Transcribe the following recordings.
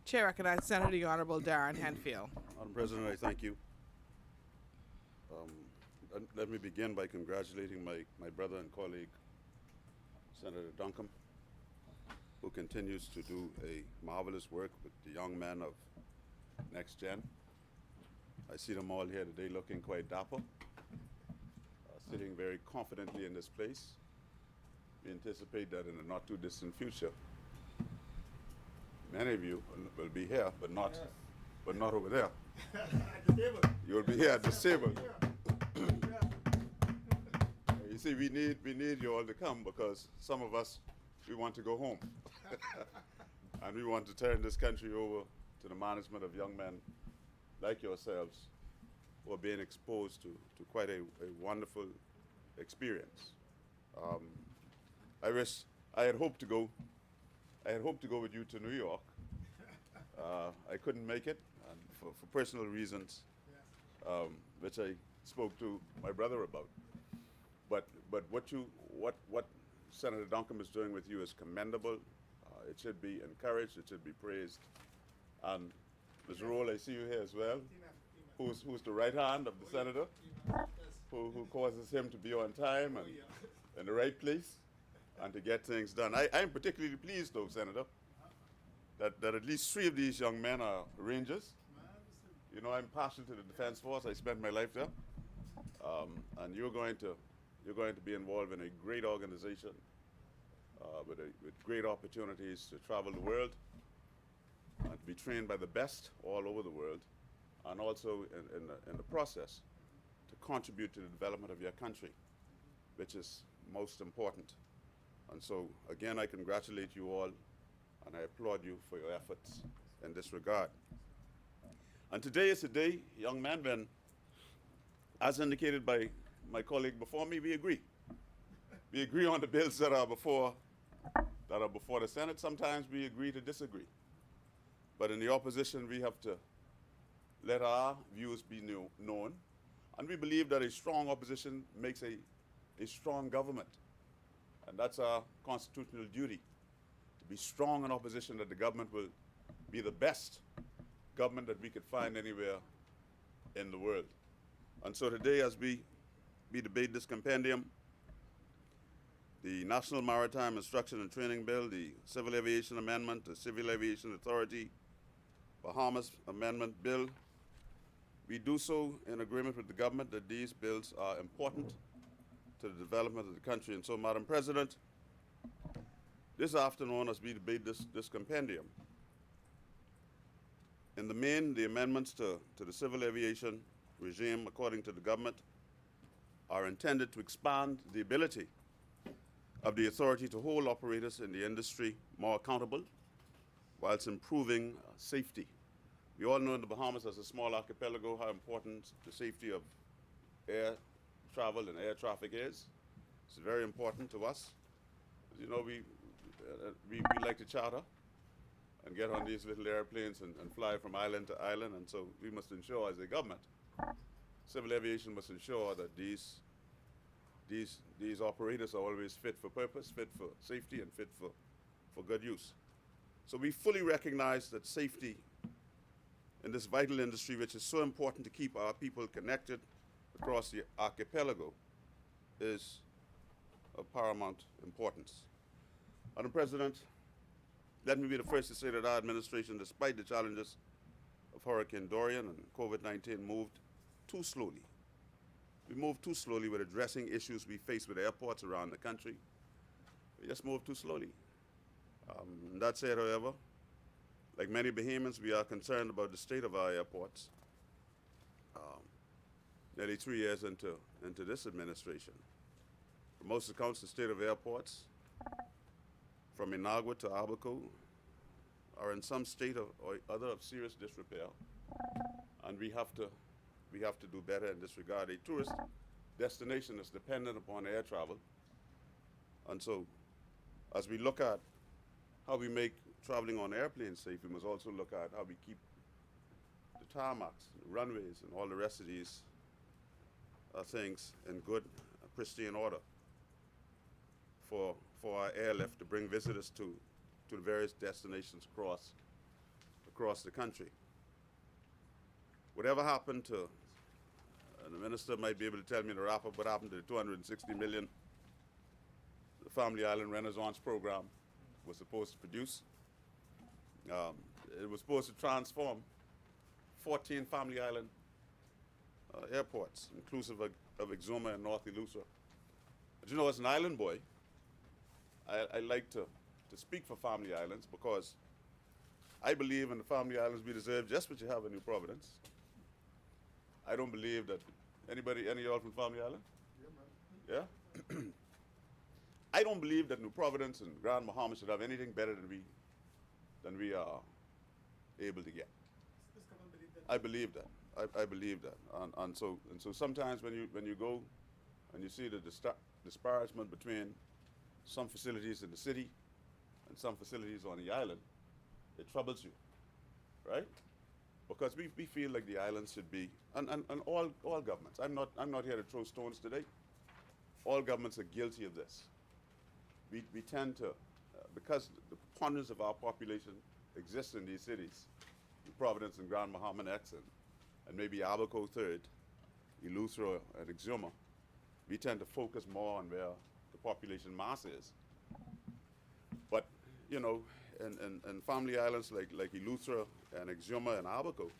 Chair recognizes Senator the Honorable Darren Henfield. Madam President, I thank you. Let me begin by congratulating my brother and colleague, Senator Duncombe, who continues to do a marvelous work with the young men of Next Gen. I see them all here today looking quite dapper, sitting very confidently in this place. We anticipate that in the not too distant future, many of you will be here, but not over there. You'll be here at the table. You see, we need you all to come because some of us, we want to go home. And we want to turn this country over to the management of young men like yourselves who are being exposed to quite a wonderful experience. I had hoped to go with you to New York. I couldn't make it for personal reasons, which I spoke to my brother about. But what Senator Duncombe is doing with you is commendable. It should be encouraged. It should be praised. And Ms. Roll, I see you here as well, who's the right hand of the senator, who causes him to be on time and in the right place and to get things done. I'm particularly pleased, though, Senator, that at least 3 of these young men are Rangers. You know, I'm partial to the Defense Force. I spent my life there. And you're going to be involved in a great organization with great opportunities to travel the world and to be trained by the best all over the world, and also in the process to contribute to the development of your country, which is most important. And so, again, I congratulate you all, and I applaud you for your efforts in this regard. And today is a day, young men, when, as indicated by my colleague before me, we agree. We agree on the bills that are before the Senate. Sometimes we agree to disagree. But in the opposition, we have to let our views be known. And we believe that a strong opposition makes a strong government. And that's our constitutional duty, to be strong in opposition, that the government will be the best government that we could find anywhere in the world. And so today, as we debate this compendium, the National Maritime Instruction and Training Bill, the Civil Aviation Amendment, the Civil Aviation Authority, Bahamas Amendment Bill, we do so in agreement with the government that these bills are important to the development of the country. And so, Madam President, this afternoon, as we debate this compendium, in the main, the amendments to the civil aviation regime, according to the government, are intended to expand the ability of the authority to hold operators in the industry more accountable, whilst improving safety. We all know in the Bahamas, as a small archipelago, how important the safety of air travel and air traffic is. It's very important to us. As you know, we like to charter and get on these little airplanes and fly from island to island, and so we must ensure, as a government, civil aviation must ensure that these operators are always fit for purpose, fit for safety, and fit for good use. So we fully recognize that safety in this vital industry, which is so important to keep our people connected across the archipelago, is of paramount importance. Madam President, let me be the first to say that our administration, despite the challenges of Hurricane Dorian and COVID-19, moved too slowly. We moved too slowly with addressing issues we face with airports around the country. We just moved too slowly. That said, however, like many Bahamians, we are concerned about the state of our airports nearly 3 years into this administration. For most accounts, the state of airports, from Inagua to Abaco, are in some state or other of serious disrepair, and we have to do better in this regard. A tourist destination is dependent upon air travel, and so as we look at how we make traveling on airplanes safe, we must also look at how we keep the tarmacs, the runways, and all the rest of these things in good, pristine order for our airlift to bring visitors to the various destinations across the country. Whatever happened to, and the minister might be able to tell me in a wrap-up what happened to the 260 million the Family Island Renaissance program was supposed to produce. It was supposed to transform 14 Family Island airports, inclusive of Exuma and North Eleuthera. But you know, as an island boy, I like to speak for Family Islands because I believe in the Family Islands we deserve just what you have in New Providence. I don't believe that any of y'all from Family Island? Yeah, man. Yeah? I don't believe that New Providence and Grand Bahama should have anything better than we are able to get. I believe that. I believe that. And so sometimes when you go and you see the disparagement between some facilities in the city and some facilities on the island, it troubles you, right? Because we feel like the islands should be, and all governments. I'm not here to throw stones today. All governments are guilty of this. We tend to, because the preponderance of our population exists in these cities, Providence and Grand Bahama next, and maybe Abaco third, Eleuthera and Exuma, we tend to focus more on where the population mass is. But, you know, in Family Islands like Eleuthera and Exuma and Abaco,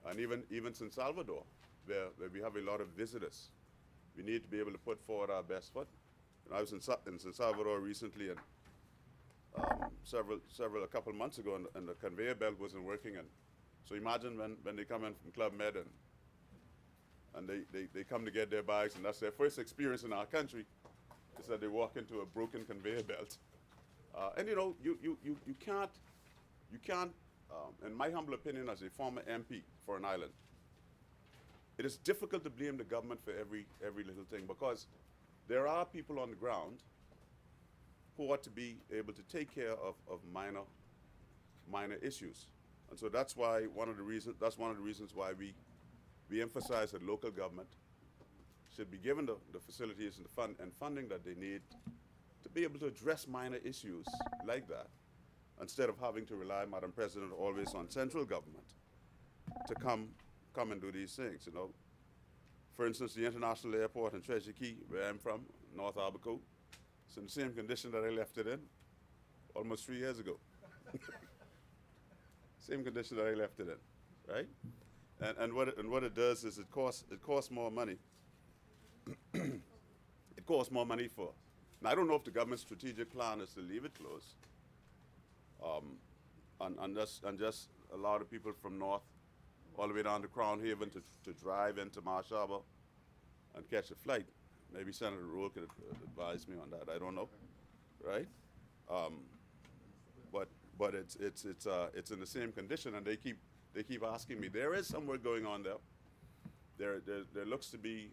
and even San Salvador, where we have a lot of visitors, we need to be able to put forward our best foot. And I was in San Salvador recently, and a couple of months ago, and the conveyor belt wasn't working. And so imagine when they come in from Club Med and they come to get their bags, and that's their first experience in our country, is that they walk into a broken conveyor belt. And you know, you can't, in my humble opinion as a former MP for an island, it is difficult to blame the government for every little thing, because there are people on the ground who ought to be able to take care of minor issues. And so that's one of the reasons why we emphasize that local government should be given the facilities and funding that they need to be able to address minor issues like that, instead of having to rely, Madam President, always on central government to come and do these things, you know. For instance, the international airport in Treasure Key, where I'm from, North Abaco, it's in the same condition that I left it in almost 3 years ago. Same condition that I left it in, right? And what it does is it costs more money. It costs more money for. Now I don't know if the government's strategic plan is to leave it closed, and just allow the people from north all the way down to Crown Haven to drive into Marsh Harbor and catch a flight. Maybe Senator Rule could advise me on that. I don't know, right? But it's in the same condition, and they keep asking me. There is some work going on there. There looks to be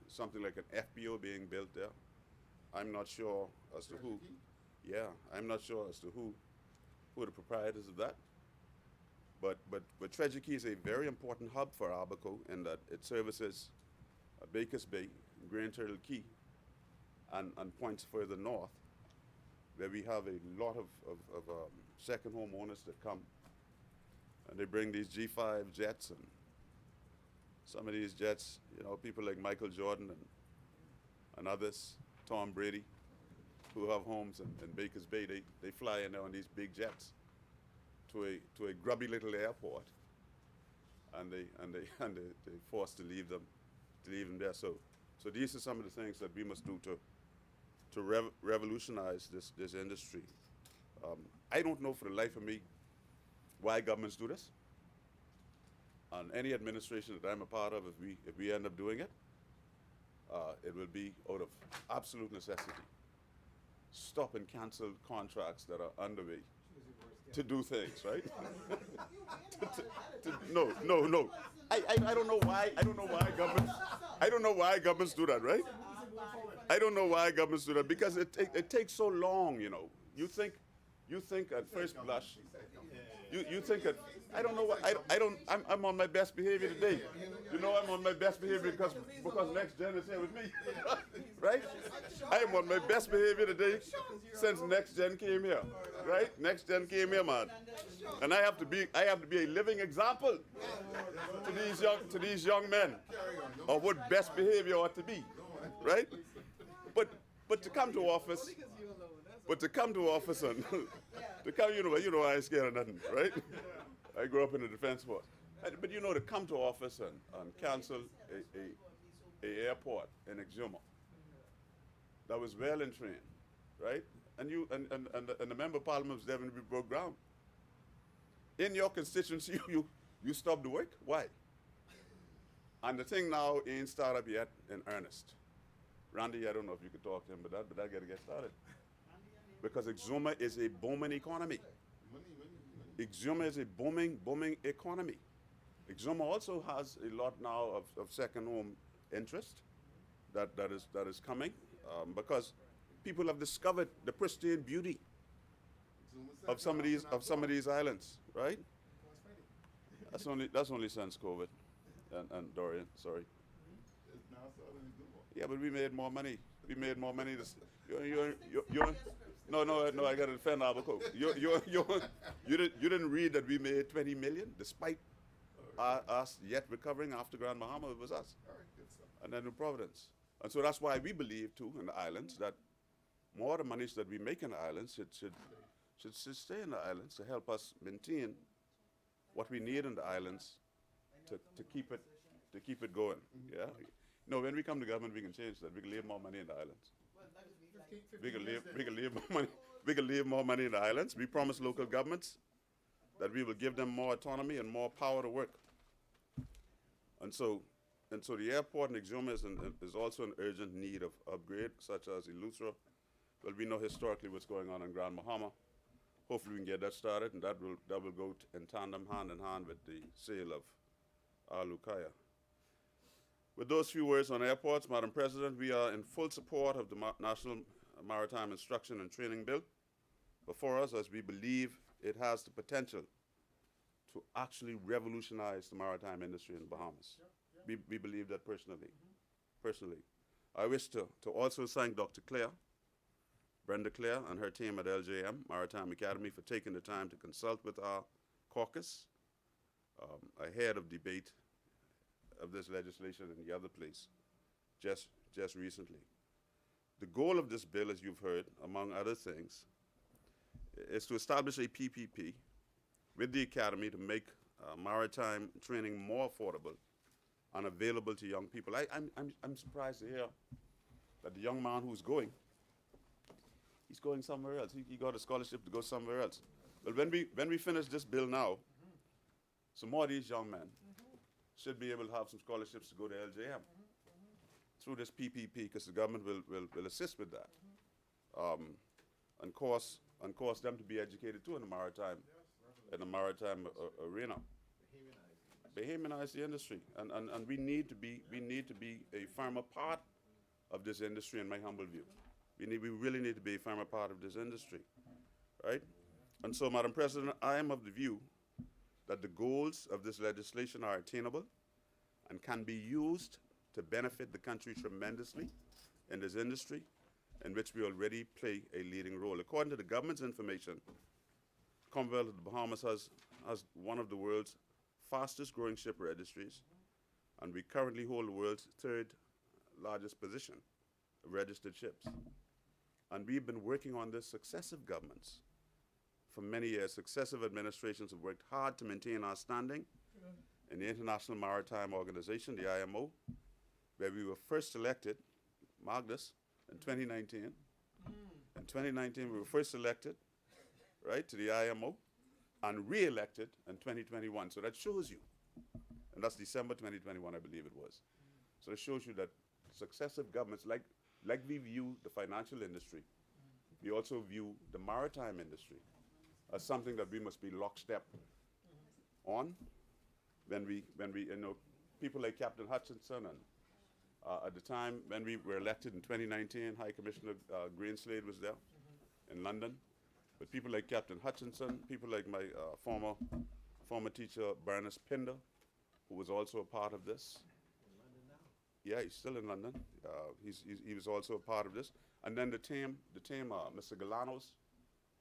something like an FBO being built there. I'm not sure as to who. Yeah, I'm not sure as to who are the proprietors of that. But Treasure Key is a very important hub for Abaco in that it services Baker's Bay, Grand Turtle Key, and points further north, where we have a lot of second home owners that come, and they bring these G5 jets, and some of these jets, you know, people like Michael Jordan and others, Tom Brady, who have homes in Baker's Bay, they fly in there on these big jets to a grubby little airport, and they're forced to leave them there. So these are some of the things that we must do to revolutionize this industry. I don't know for the life of me why governments do this. And any administration that I'm a part of, if we end up doing it, it will be out of absolute necessity. Stop and cancel contracts that are underway to do things, right? No. I don't know why. I don't know why governments do that, right? I don't know why governments do that, because it takes so long, you know. You think you think at first blush, you think at, I don't know what, I'm on my best behavior today. You know I'm on my best behavior because Next Gen is here with me, right? I am on my best behavior today since Next Gen came here, right? Next Gen came here, man. And I have to be a living example to these young men of what best behavior ought to be, right? But to come to office, and to come, you know I ain't scared of nothing, right? I grew up in the defense force. But you know, to come to office and cancel a airport in Exuma that was well and trained, right? And the member of parliament was Devin broke ground. In your constituency, you stopped the work. Why? And the thing now ain't started up yet in earnest. Randy, I don't know if you could talk to him, but that got to get started. Because Exuma is a booming economy. Exuma is a booming economy. Exuma also has a lot now of second home interest that is coming because people have discovered the pristine beauty of some of these islands, right? That's only since COVID and Dorian, sorry. Yeah, but we made more money. We made more money. No, I got to defend Abaco. You didn't read that we made 20 million despite us yet recovering after Grand Bahama. It was us. And then New Providence. And so that's why we believe too in the islands that more of the monies that we make in the islands should stay in the islands to help us maintain what we need in the islands to keep it going. Yeah. No, when we come to government, we can change that. We can leave more money in the islands. We can leave more money. We can leave more money in the islands. We promise local governments that we will give them more autonomy and more power to work. And so the airport in Exuma is also in urgent need of upgrade, such as Elusra. Well, we know historically what's going on in Grand Bahama. Hopefully we can get that started, and that will go in tandem, hand in hand with the sale of Lukaya. With those few words on airports, Madam President, we are in full support of the National Maritime Instruction and Training Bill before us, as we believe it has the potential to actually revolutionize the maritime industry in the Bahamas. We believe that personally. Personally. I wish to also thank Dr. Claire, Brenda Claire, and her team at LJM, Maritime Academy, for taking the time to consult with our caucus ahead of debate of this legislation in the other place just recently. The goal of this bill, as you've heard, among other things, is to establish a PPP with the Academy to make maritime training more affordable and available to young people. I'm surprised to hear that the young man who's going, he's going somewhere else. He got a scholarship to go somewhere else. Well, when we finish this bill now, some more of these young men should be able to have some scholarships to go to LJM through this PPP, because the government will assist with that, and cause them to be educated too in the maritime arena. Bahamianize the industry, and we need to be a firmer part of this industry. In my humble view, we really need to be a firmer part of this industry, right? And so, Madam President, I am of the view that the goals of this legislation are attainable and can be used to benefit the country tremendously in this industry, in which we already play a leading role. According to the government's information, Commonwealth of the Bahamas has one of the world's fastest growing ship registries, and we currently hold the world's third largest position of registered ships. And we've been working on this. Successive governments for many years, successive administrations have worked hard to maintain our standing in the International Maritime Organization, the IMO, where we were first elected, mark this, in 2019. In 2019, we were first elected, right, to the IMO, and re-elected in 2021. So that shows you, and that's December 2021, I believe it was. So it shows you that successive governments, like we view the financial industry, we also view the maritime industry as something that we must be lockstep on. When we people like Captain Hutchinson, and at the time when we were elected in 2019, High Commissioner Greenslade was there in London, But people like Captain Hutchinson, people like my former teacher, Bernice Pinder, who was also a part of this. Yeah, he's still in London. He was also a part of this. And then the team, Mr. Galanos,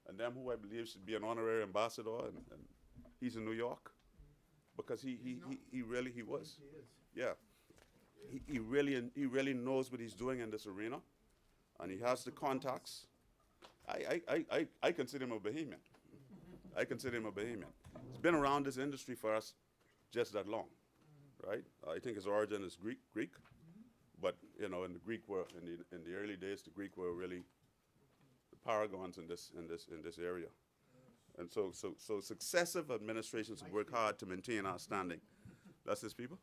and them who I believe should be an honorary ambassador, and he's in New York, because he was. Yeah, he really knows what he's doing in this arena, and he has the contacts. I consider him a Bahamian. I consider him a Bahamian. He's been around this industry for us just that long, right? I think his origin is Greek, but you know, in the Greek world, in the early days, the Greek were really the paragons in this area. And so successive administrations have worked hard to maintain our standing. That's his people?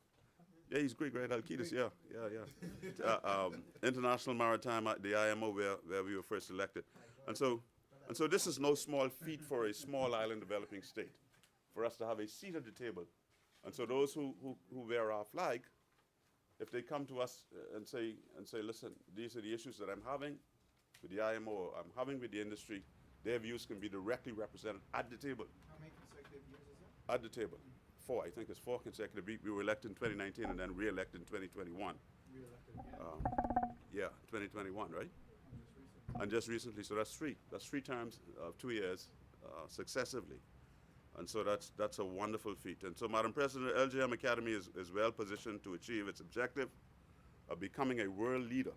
Yeah, he's Greek, right? Alcides, yeah. International Maritime, the IMO, where we were first elected. And so this is no small feat for a small island developing state, for us to have a seat at the table. And so those who wear our flag, if they come to us and say, listen, these are the issues that I'm having with the IMO, or I'm having with the industry, their views can be directly represented at the table. How many consecutive years is it? At the table. 4, I think it's 4 consecutive. We were elected in 2019 and then re-elected in 2021. Re-elected again? Yeah, 2021, right? And just recently. And just recently, so that's 3. That's 3 terms of 2 years successively. And so that's a wonderful feat. And so, Madam President, LJM Academy is well positioned to achieve its objective of becoming a world leader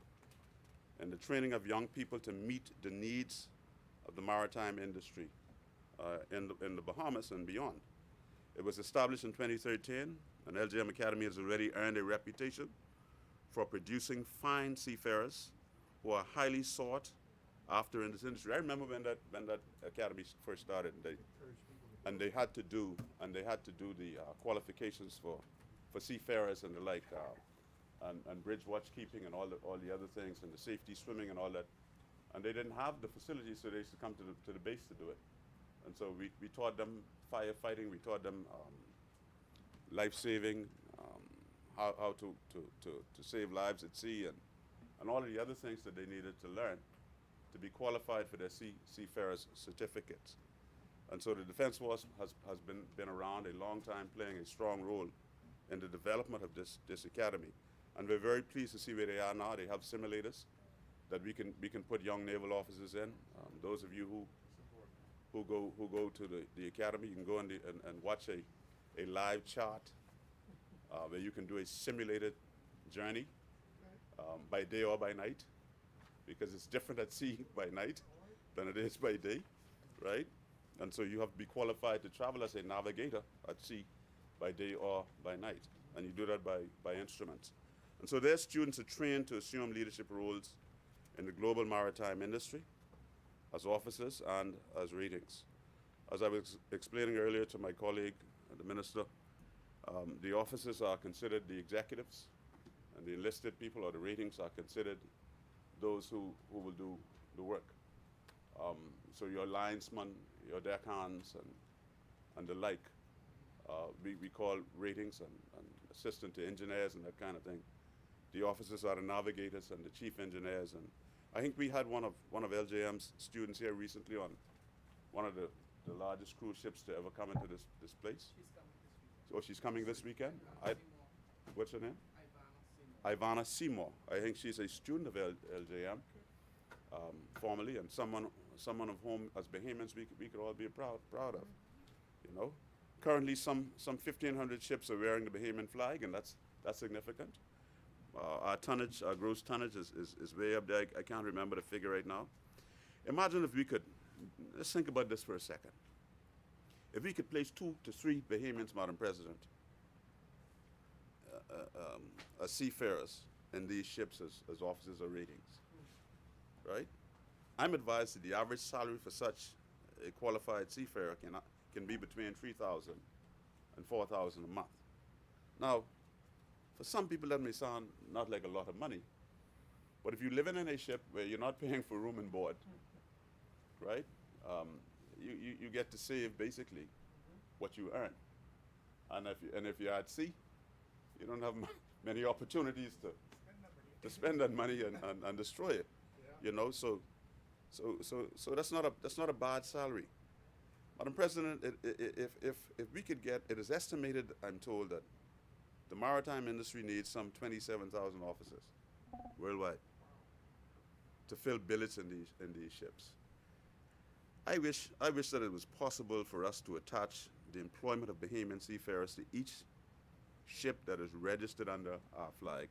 in the training of young people to meet the needs of the maritime industry in the Bahamas and beyond. It was established in 2013, and LJM Academy has already earned a reputation for producing fine seafarers who are highly sought after in this industry. I remember when that academy first started, and they had to do the qualifications for seafarers and the like, and bridge watchkeeping and all the other things, and the safety swimming and all that. And they didn't have the facilities, so they used to come to the base to do it. And so we taught them firefighting, we taught them life saving, how to save lives at sea, and all of the other things that they needed to learn to be qualified for their seafarers certificates. And so the Defense Force has been around a long time, playing a strong role in the development of this academy. And we're very pleased to see where they are now. They have simulators that we can put young naval officers in. Those of you who go to the academy, you can go and watch a live chart where you can do a simulated journey by day or by night, because it's different at sea by night than it is by day, right? And so you have to be qualified to travel as a navigator at sea by day or by night, and you do that by instruments. And so their students are trained to assume leadership roles in the global maritime industry as officers and as ratings. As I was explaining earlier to my colleague, the minister, the officers are considered the executives, and the enlisted people or the ratings are considered those who will do the work. So your linesmen, your deckhands, and the like, we call ratings and assistant to engineers and that kind of thing. The officers are the navigators and the chief engineers. And I think we had one of LJM's students here recently on one of the largest cruise ships to ever come into this place. She's coming this weekend. Oh, she's coming this weekend? What's her name? Ivana Seymour. I think she's a student of LJM, formerly, and someone of whom, as Bahamians, we could all be proud of. You know, currently some 1,500 ships are wearing the Bahamian flag, and that's significant. Our tonnage, our gross tonnage is way up there. I can't remember the figure right now. Imagine if we could, let's think about this for a second. If we could place 2 to 3 Bahamians, Madam President, as seafarers in these ships as officers or ratings, right? I'm advised that the average salary for such a qualified seafarer can be between $3,000 and $4,000 a month. Now, for some people that may sound not like a lot of money, but if you're living in a ship where you're not paying for room and board, right? You get to save basically what you earn, and if you're at sea, you don't have many opportunities to spend that money and destroy it, you know. So So that's not a bad salary. Madam President, if we could get, it is estimated, I'm told, that the maritime industry needs some 27,000 officers worldwide to fill billets in these ships. I wish that it was possible for us to attach the employment of Bahamian seafarers to each ship that is registered under our flag,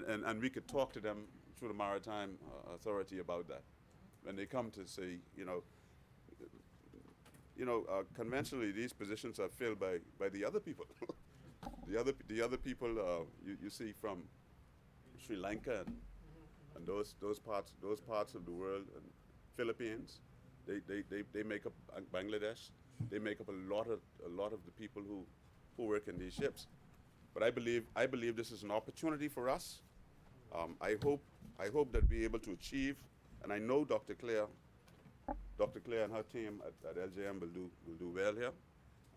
and we could talk to them through the Maritime Authority about that when they come to say, conventionally these positions are filled by the other people. the other people you see from Sri Lanka and those parts of the world, and Philippines, they make up Bangladesh. They make up a lot of the people who work in these ships. But I believe this is an opportunity for us. I hope that we're able to achieve, and I know Dr. Claire and her team at LJM will do well here,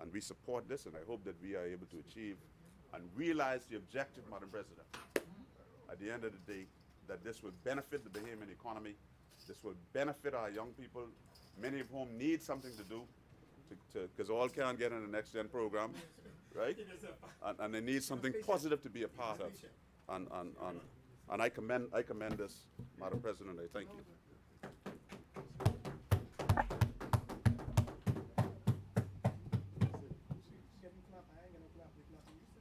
and we support this, and I hope that we are able to achieve and realize the objective, Madam President, at the end of the day, that this will benefit the Bahamian economy, this will benefit our young people, many of whom need something to do, because all can't get in the Next Gen program, right? And they need something positive to be a part of. And I commend this, Madam President. I thank you.